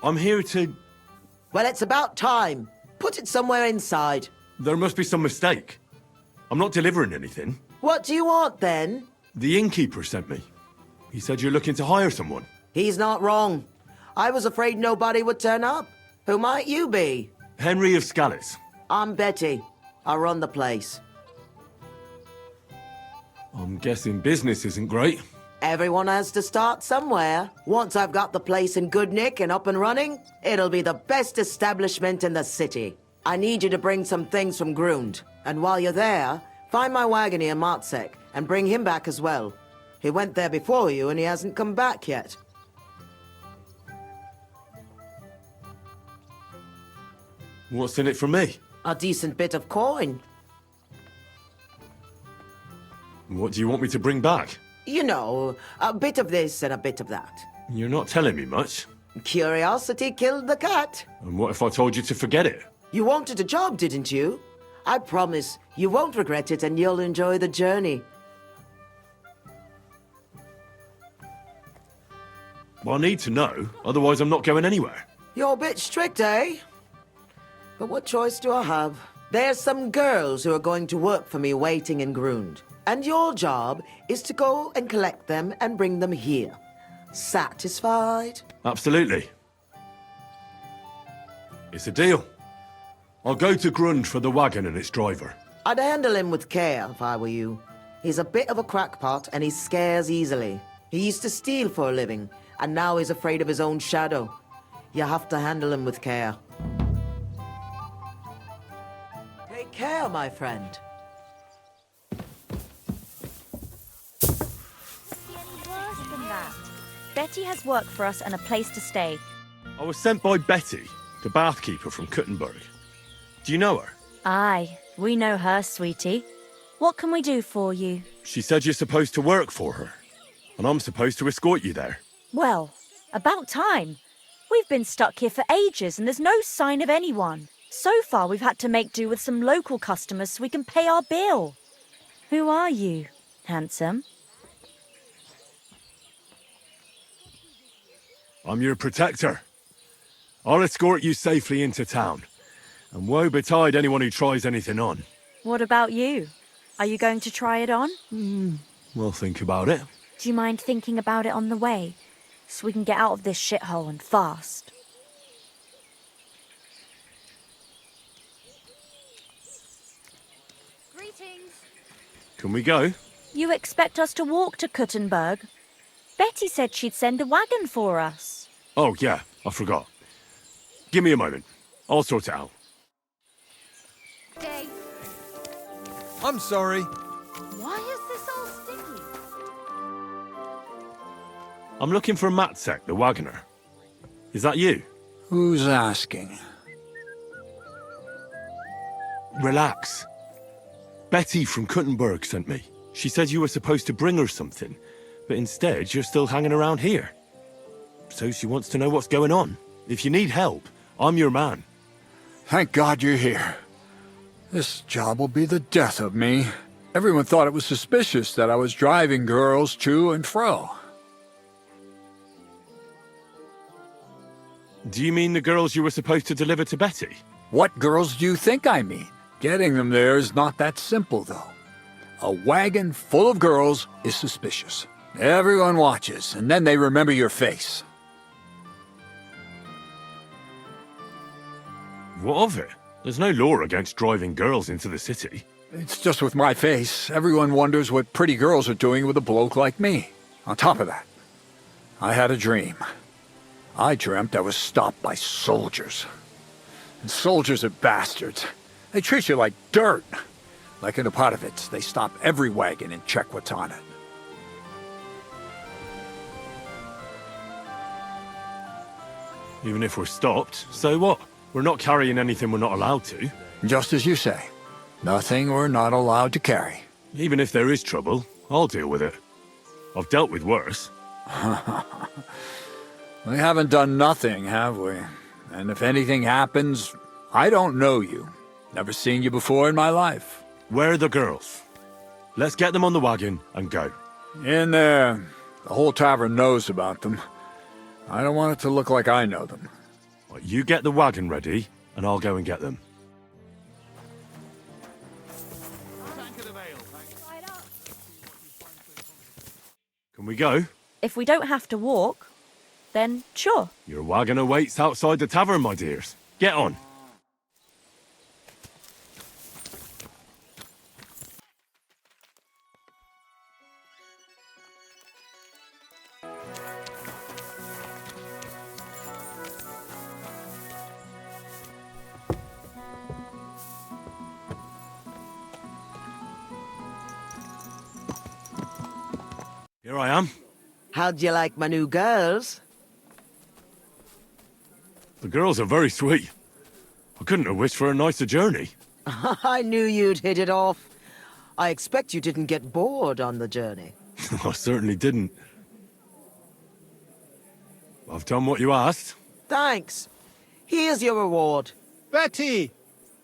I'm here to... Well, it's about time. Put it somewhere inside. There must be some mistake. I'm not delivering anything. What do you want, then? The innkeeper sent me. He said you're looking to hire someone. He's not wrong. I was afraid nobody would turn up. Who might you be? Henry of Scallis. I'm Betty. I run the place. I'm guessing business isn't great. Everyone has to start somewhere. Once I've got the place in good nick and up and running, it'll be the best establishment in the city. I need you to bring some things from Grund. And while you're there, find my wagoner Matsek and bring him back as well. He went there before you and he hasn't come back yet. What's in it for me? A decent bit of coin. What do you want me to bring back? You know, a bit of this and a bit of that. You're not telling me much. Curiosity killed the cat. And what if I told you to forget it? You wanted a job, didn't you? I promise you won't regret it and you'll enjoy the journey. Well, I need to know, otherwise I'm not going anywhere. You're a bit strict, eh? But what choice do I have? There's some girls who are going to work for me waiting in Grund. And your job is to go and collect them and bring them here. Satisfied? Absolutely. It's a deal. I'll go to Grund for the wagon and its driver. I'd handle him with care if I were you. He's a bit of a crackpot and he scares easily. He used to steal for a living, and now he's afraid of his own shadow. You have to handle him with care. Take care, my friend. Worse than that. Betty has work for us and a place to stay. I was sent by Betty, the bathkeeper from Kuttenberg. Do you know her? Aye, we know her, sweetie. What can we do for you? She said you're supposed to work for her, and I'm supposed to escort you there. Well, about time. We've been stuck here for ages and there's no sign of anyone. So far we've had to make do with some local customers so we can pay our bill. Who are you, handsome? I'm your protector. I'll escort you safely into town. And woe betide anyone who tries anything on. What about you? Are you going to try it on? We'll think about it. Do you mind thinking about it on the way? So we can get out of this shithole and fast. Greetings. Can we go? You expect us to walk to Kuttenberg? Betty said she'd send a wagon for us. Oh, yeah, I forgot. Give me a moment. I'll sort it out. Day. I'm sorry. Why is this all sticky? I'm looking for Matsek, the wagoner. Is that you? Who's asking? Relax. Betty from Kuttenberg sent me. She said you were supposed to bring her something, but instead you're still hanging around here. So she wants to know what's going on. If you need help, I'm your man. Thank God you're here. This job will be the death of me. Everyone thought it was suspicious that I was driving girls to and fro. Do you mean the girls you were supposed to deliver to Betty? What girls do you think I mean? Getting them there is not that simple, though. A wagon full of girls is suspicious. Everyone watches, and then they remember your face. What of it? There's no law against driving girls into the city. It's just with my face. Everyone wonders what pretty girls are doing with a bloke like me. On top of that, I had a dream. I dreamt I was stopped by soldiers. And soldiers are bastards. They treat you like dirt. Like in Apatovitz, they stop every wagon and check what's on it. Even if we're stopped, so what? We're not carrying anything we're not allowed to. Just as you say. Nothing we're not allowed to carry. Even if there is trouble, I'll deal with it. I've dealt with worse. We haven't done nothing, have we? And if anything happens, I don't know you. Never seen you before in my life. Where are the girls? Let's get them on the wagon and go. In there. The whole tavern knows about them. I don't want it to look like I know them. Right, you get the wagon ready, and I'll go and get them. Can we go? If we don't have to walk, then sure. Your wagoner waits outside the tavern, my dears. Get on. Here I am. How'd you like my new girls? The girls are very sweet. I couldn't have wished for a nicer journey. I knew you'd hit it off. I expect you didn't get bored on the journey. I certainly didn't. I've done what you asked. Thanks. Here's your reward. Betty!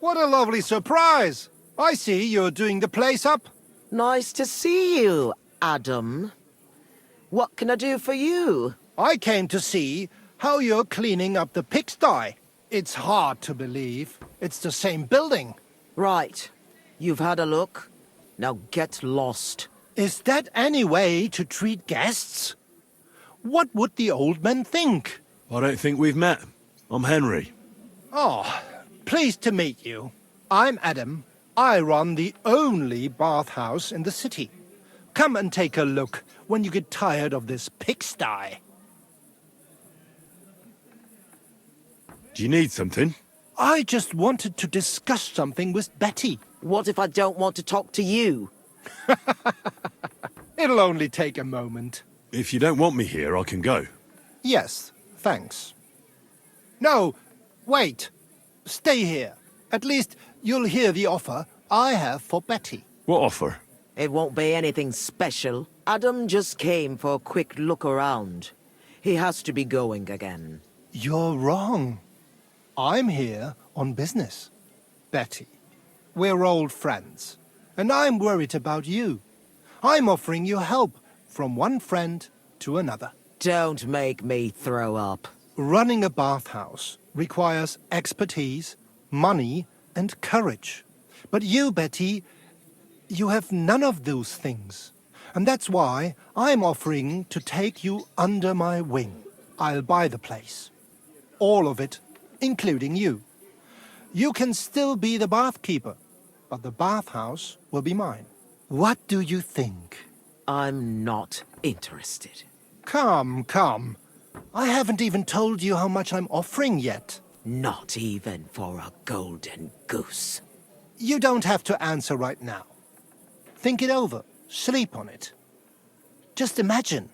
What a lovely surprise! I see you're doing the place up. Nice to see you, Adam. What can I do for you? I came to see how you're cleaning up the pigsty. It's hard to believe. It's the same building. Right. You've had a look. Now get lost. Is that any way to treat guests? What would the old man think? I don't think we've met. I'm Henry. Oh, pleased to meet you. I'm Adam. I run the only bathhouse in the city. Come and take a look when you get tired of this pigsty. Do you need something? I just wanted to discuss something with Betty. What if I don't want to talk to you? It'll only take a moment. If you don't want me here, I can go. Yes, thanks. No, wait. Stay here. At least you'll hear the offer I have for Betty. What offer? It won't be anything special. Adam just came for a quick look around. He has to be going again. You're wrong. I'm here on business. Betty, we're old friends, and I'm worried about you. I'm offering you help from one friend to another. Don't make me throw up. Running a bathhouse requires expertise, money, and courage. But you, Betty, you have none of those things. And that's why I'm offering to take you under my wing. I'll buy the place. All of it, including you. You can still be the bathkeeper, but the bathhouse will be mine. What do you think? I'm not interested. Come, come. I haven't even told you how much I'm offering yet. Not even for a golden goose. You don't have to answer right now. Think it over. Sleep on it. Just imagine.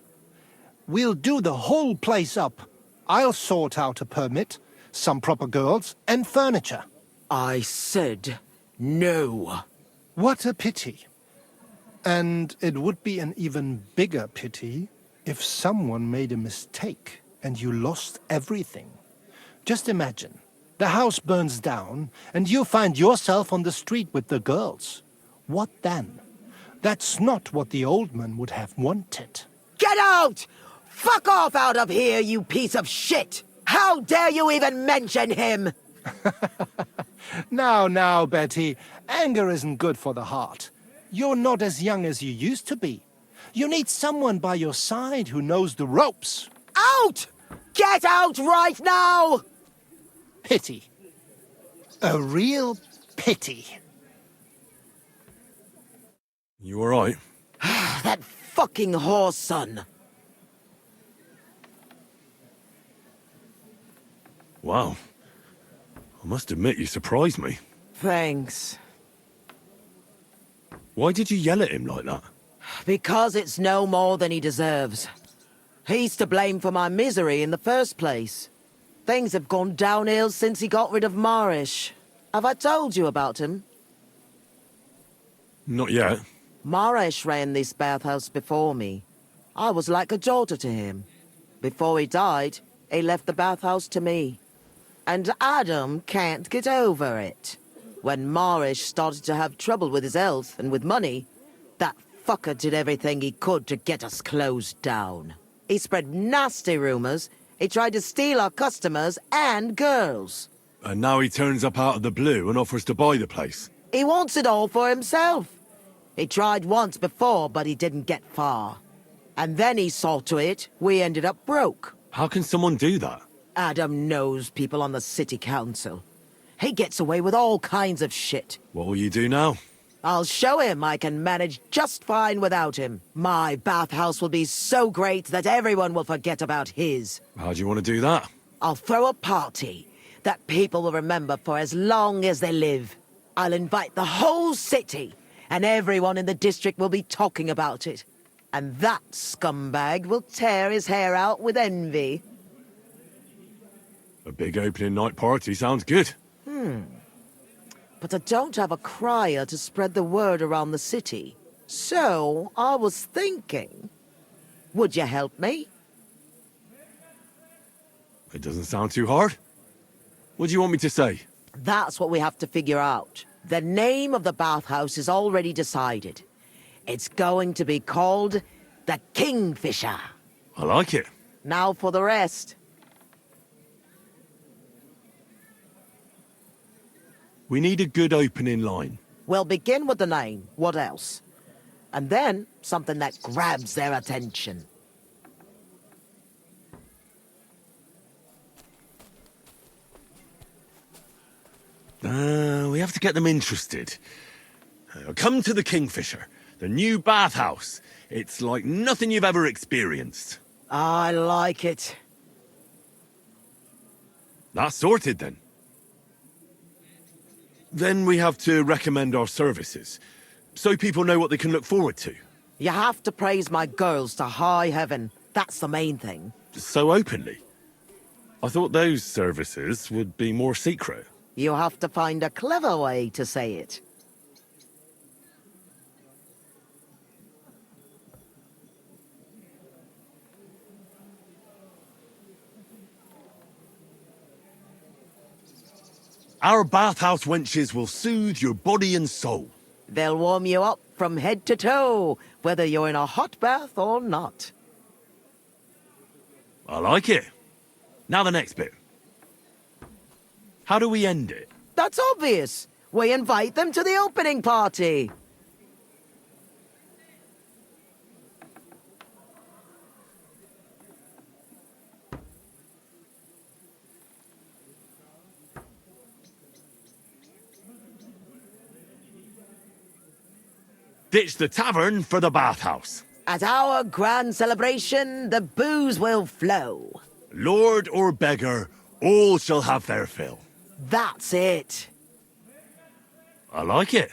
We'll do the whole place up. I'll sort out a permit, some proper girls, and furniture. I said no. What a pity. And it would be an even bigger pity if someone made a mistake and you lost everything. Just imagine. The house burns down and you find yourself on the street with the girls. What then? That's not what the old man would have wanted. Get out! Fuck off out of here, you piece of shit! How dare you even mention him? Now, Betty, anger isn't good for the heart. You're not as young as you used to be. You need someone by your side who knows the ropes. Out! Get out right now! Pity. A real pity. You all right? That fucking whore's son. Wow. I must admit you surprised me. Thanks. Why did you yell at him like that? Because it's no more than he deserves. He's to blame for my misery in the first place. Things have gone downhill since he got rid of Marish. Have I told you about him? Not yet. Marish ran this bathhouse before me. I was like a daughter to him. Before he died, he left the bathhouse to me. And Adam can't get over it. When Marish started to have trouble with his health and with money, that fucker did everything he could to get us closed down. He spread nasty rumors He tried to steal our customers and girls. And now he turns up out of the blue and offers to buy the place. He wants it all for himself. He tried once before, but he didn't get far. And then he saw to it we ended up broke. How can someone do that? Adam knows people on the city council. He gets away with all kinds of shit. What will you do now? I'll show him I can manage just fine without him. My bathhouse will be so great that everyone will forget about his. How do you want to do that? I'll throw a party that people will remember for as long as they live. I'll invite the whole city, and everyone in the district will be talking about it. And that scumbag will tear his hair out with envy. A big opening night party sounds good. But I don't have a crier to spread the word around the city. So, I was thinking, would you help me? It doesn't sound too hard. What do you want me to say? That's what we have to figure out. The name of the bathhouse is already decided. It's going to be called the Kingfisher. I like it. Now for the rest. We need a good opening line. We'll begin with the name. What else? And then something that grabs their attention. We have to get them interested. Come to the Kingfisher, the new bathhouse. It's like nothing you've ever experienced. I like it. That's sorted then. Then we have to recommend our services, so people know what they can look forward to. You have to praise my girls to high heaven. That's the main thing. So openly. I thought those services would be more secret. You have to find a clever way to say it. Our bathhouse wenches will soothe your body and soul. They'll warm you up from head to toe, whether you're in a hot bath or not. I like it. Now the next bit. How do we end it? That's obvious. We invite them to the opening party. Ditch the tavern for the bathhouse. At our grand celebration, the booze will flow. Lord or beggar, all shall have their fill. That's it. I like it.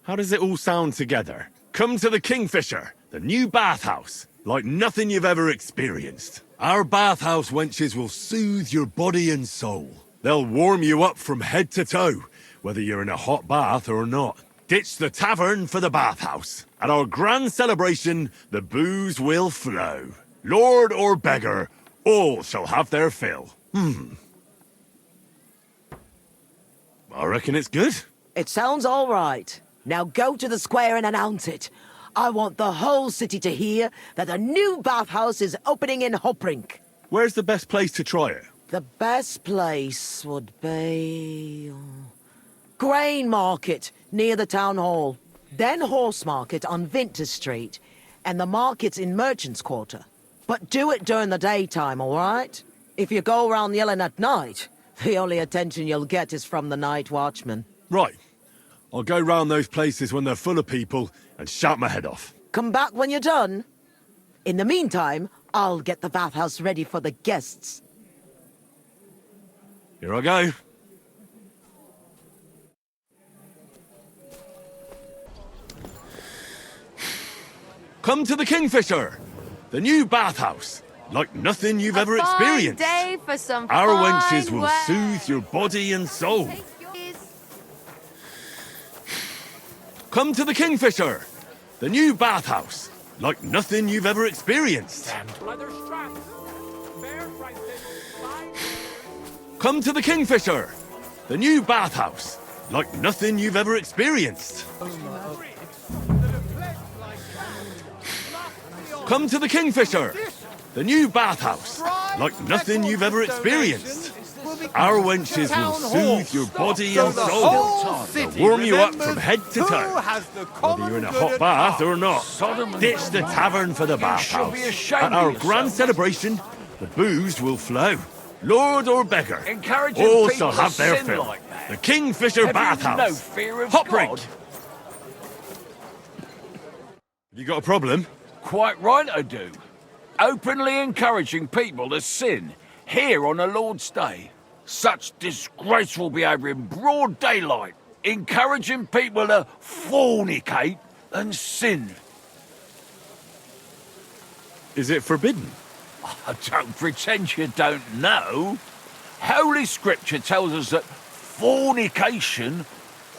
How does it all sound together? Come to the Kingfisher, the new bathhouse, like nothing you've ever experienced. Our bathhouse wenches will soothe your body and soul. They'll warm you up from head to toe, whether you're in a hot bath or not. Ditch the tavern for the bathhouse. At our grand celebration, the booze will flow. Lord or beggar, all shall have their fill. I reckon it's good. It sounds all right. Now go to the square and announce it. I want the whole city to hear that a new bathhouse is opening in Hoprink. Where's the best place to try it? The best place would be... Grain Market, near the town hall. Then Horse Market on Vinter Street. And the markets in Merchant's Quarter. But do it during the daytime, all right? If you go around yelling at night, the only attention you'll get is from the night watchman. Right. I'll go round those places when they're full of people and shout my head off. Come back when you're done. In the meantime, I'll get the bathhouse ready for the guests. Here I go. Come to the Kingfisher, the new bathhouse, like nothing you've ever experienced. Day for some Our fine wenches will weather. soothe your body and soul. Come to the Kingfisher, the new bathhouse, like nothing you've ever experienced. Come to the Kingfisher, the new bathhouse, like nothing you've ever experienced. Come to the Kingfisher, The new bathhouse. Like nothing you've ever experienced. Our wenches will soothe your body and soul. They'll warm you up from head to toe. Whether you're in a hot bath or not. Ditch the tavern for the bathhouse. At our grand celebration, the booze will flow. Lord or beggar, all shall have their fill. The Kingfisher Bathhouse. Hot drink. You got a problem? Quite right I do. Openly encouraging people to sin here on a Lord's Day. Such disgraceful behaviour in broad daylight. Encouraging people to fornicate and sin. Is it forbidden? I don't pretend you don't know. Holy Scripture tells us that fornication,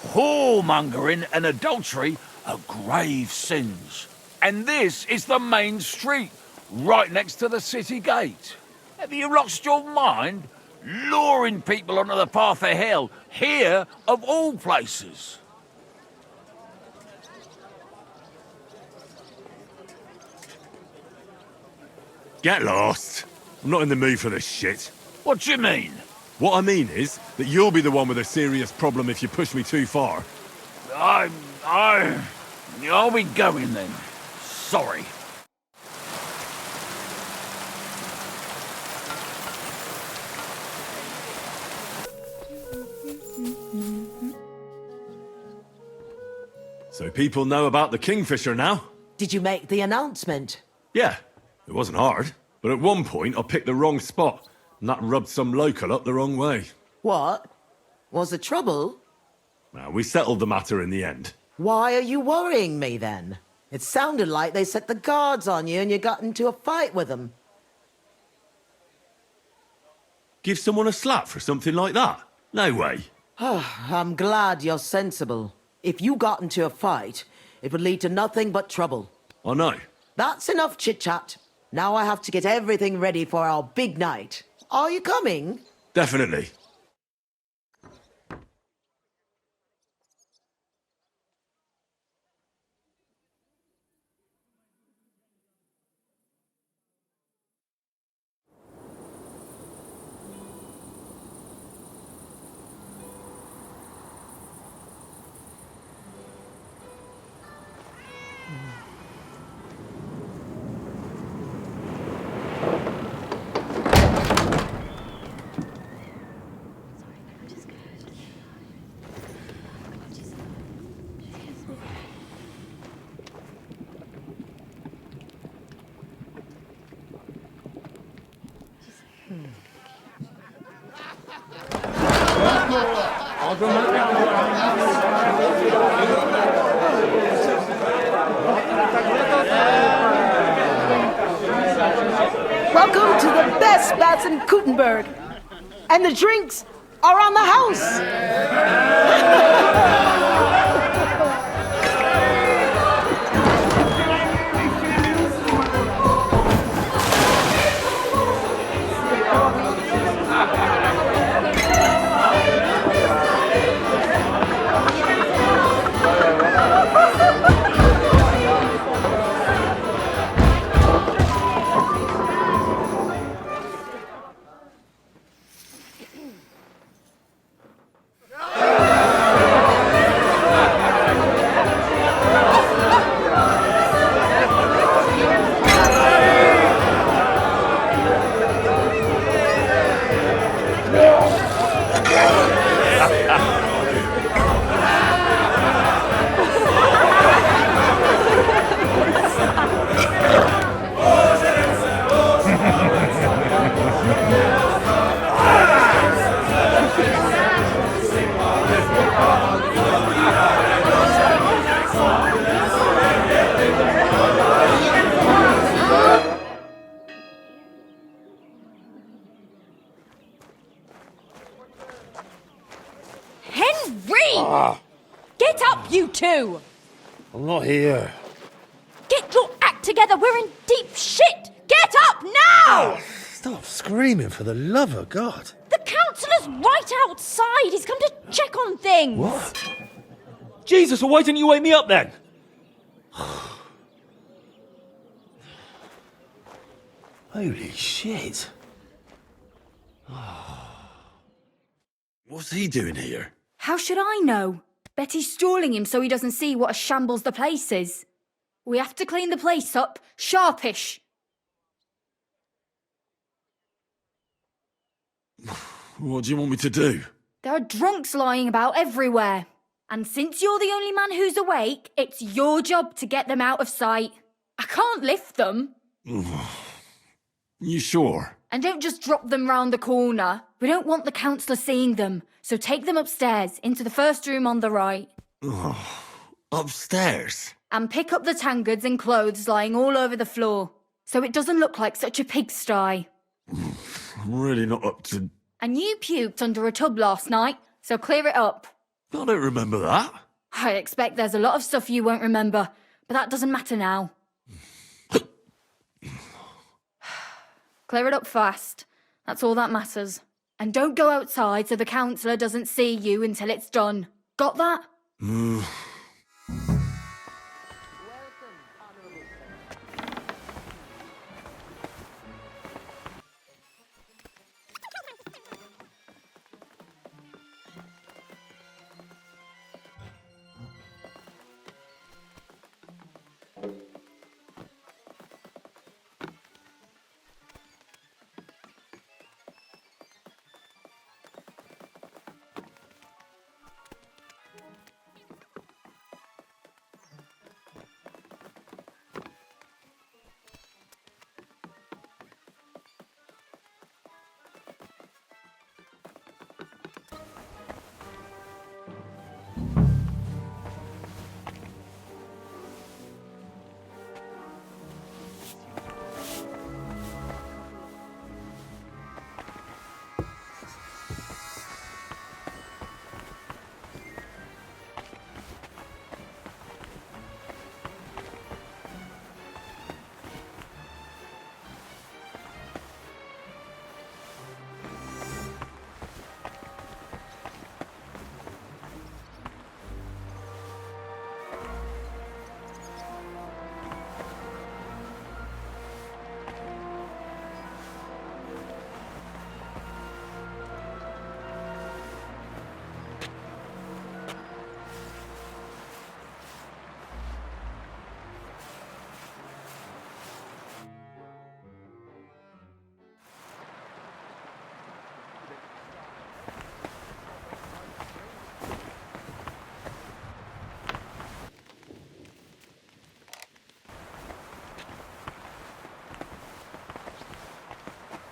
whoremongering and adultery are grave sins. And this is the main street, right next to the city gate. Have you lost your mind? Luring people onto the path of hell, here of all places. Get lost. I'm not in the mood for this shit. What do you mean? What I mean is that you'll be the one with a serious problem if you push me too far. I'll be going then. Sorry. So people know about the Kingfisher now? Did you make the announcement? Yeah, it wasn't hard. But at one point I picked the wrong spot, and that rubbed some local up the wrong way. What? Was there trouble? Now, we settled the matter in the end. Why are you worrying me then? It sounded like they set the guards on you and you got into a fight with them. Give someone a slap for something like that? No way. I'm glad you're sensible. If you got into a fight, it would lead to nothing but trouble. I know. That's enough chit-chat. Now I have to get everything ready for our big night. Are you coming? Definitely. Welcome to the best baths in Kuttenberg. And the drinks are on the house. Get up, you two! I'm not here. Get your act together, we're in deep shit! Get up now! Stop screaming, for the love of God. The councillor's right outside. He's come to check on things. What? Jesus, well, why didn't you wake me up then? Holy shit. What's he doing here? How should I know? Betty's stalling him so he doesn't see what a shambles the place is. We have to clean the place up, sharpish. What do you want me to do? There are drunks lying about everywhere. And since you're the only man who's awake, it's your job to get them out of sight. I can't lift them. You sure? And don't just drop them round the corner. We don't want the councillor seeing them, so take them upstairs into the first room on the right. Upstairs? And pick up the tankards and clothes lying all over the floor, so it doesn't look like such a pigsty. I'm really not up to... And you puked under a tub last night, so clear it up. I don't remember that. I expect there's a lot of stuff you won't remember, but that doesn't matter now. Clear it up fast. That's all that matters. And don't go outside so the councillor doesn't see you until it's done. Got that?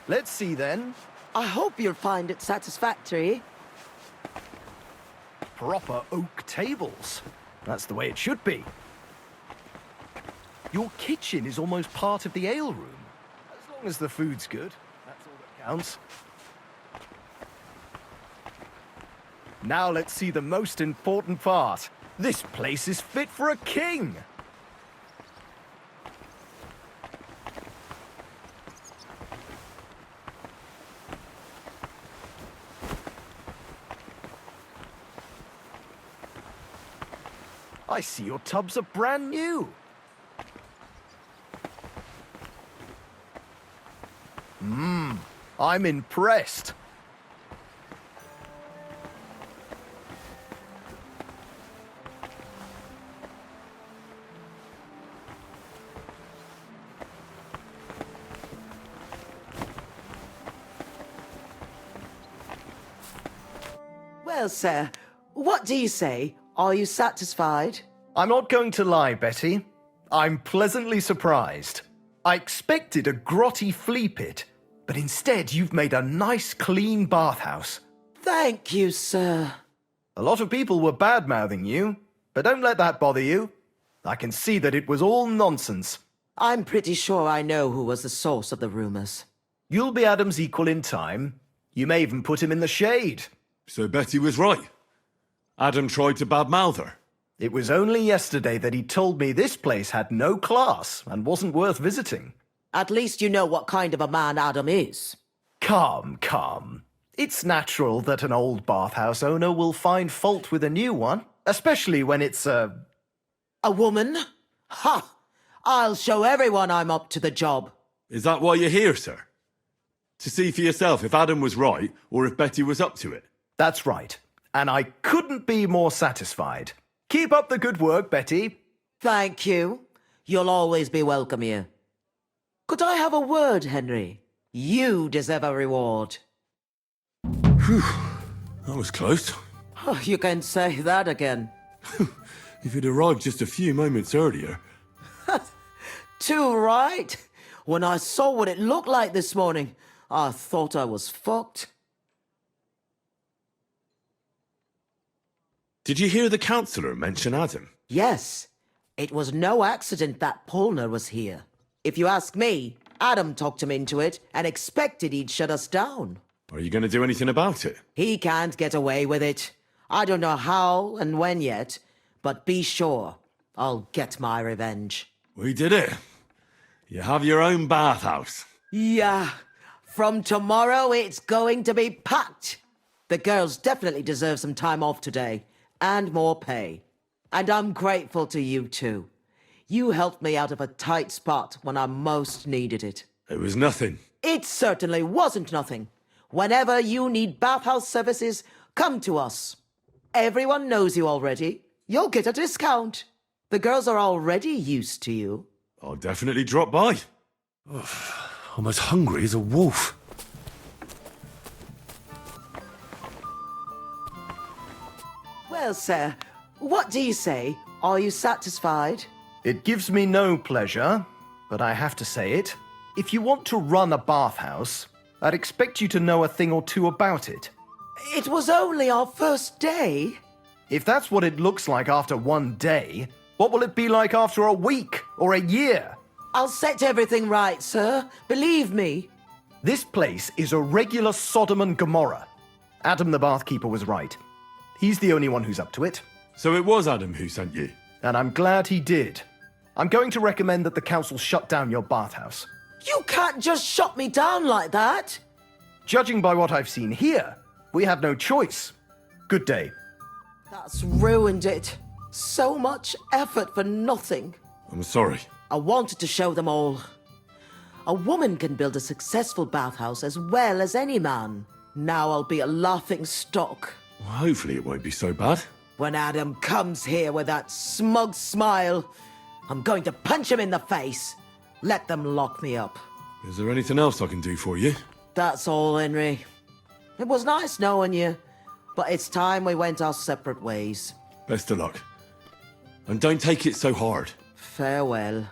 Let's see then. I hope you'll find it satisfactory. Proper oak tables. That's the way it should be. Your kitchen is almost part of the ale room. As long as the food's good, that's all that counts. Now let's see the most important part. This place is fit for a king! I see your tubs are brand new. I'm impressed. Well, sir, what do you say? Are you satisfied? I'm not going to lie, Betty. I'm pleasantly surprised. I expected a grotty flea pit, but instead you've made a nice, clean bathhouse. Thank you, sir. A lot of people were bad-mouthing you, but don't let that bother you. I can see that it was all nonsense. I'm pretty sure I know who was the source of the rumors. You'll be Adam's equal in time. You may even put him in the shade. So Betty was right. Adam tried to badmouth her. It was only yesterday that he told me this place had no class and wasn't worth visiting. At least you know what kind of a man Adam is. Calm. It's natural that an old bathhouse owner will find fault with a new one, especially when it's A woman? Ha! I'll show everyone I'm up to the job. Is that why you're here, sir? To see for yourself if Adam was right or if Betty was up to it? That's right. And I couldn't be more satisfied. Keep up the good work, Betty. Thank you. You'll always be welcome here. Could I have a word, Henry? You deserve a reward. Phew, that was close. Oh, you can say that again. If you'd arrived just a few moments earlier. Too right. When I saw what it looked like this morning, I thought I was fucked. Did you hear the councillor mention Adam? Yes. It was no accident that Polner was here. If you ask me, Adam talked him into it and expected he'd shut us down. Are you going to do anything about it? He can't get away with it. I don't know how and when yet, but be sure I'll get my revenge. We did it. You have your own bathhouse. Yeah. From tomorrow, it's going to be packed. The girls definitely deserve some time off today, and more pay. And I'm grateful to you too. You helped me out of a tight spot when I most needed it. It was nothing. It certainly wasn't nothing. Whenever you need bathhouse services, come to us. Everyone knows you already. You'll get a discount. The girls are already used to you. I'll definitely drop by. I'm as hungry as a wolf. Well, sir, what do you say? Are you satisfied? It gives me no pleasure, but I have to say it. If you want to run a bathhouse, I'd expect you to know a thing or two about it. It was only our first day. If that's what it looks like after one day, what will it be like after a week or a year? I'll set everything right, sir. Believe me. This place is a regular Sodom and Gomorrah. Adam the bathkeeper was right. He's the only one who's up to it. So it was Adam who sent you? And I'm glad he did. I'm going to recommend that the council shut down your bathhouse. You can't just shut me down like that. Judging by what I've seen here, we have no choice. Good day. That's ruined it. So much effort for nothing. I'm sorry. I wanted to show them all. A woman can build a successful bathhouse as well as any man. Now I'll be a laughing stock. Well, hopefully it won't be so bad. When Adam comes here with that smug smile, I'm going to punch him in the face. Let them lock me up. Is there anything else I can do for you? That's all, Henry. It was nice knowing you, but it's time we went our separate ways. Best of luck. And don't take it so hard. Farewell.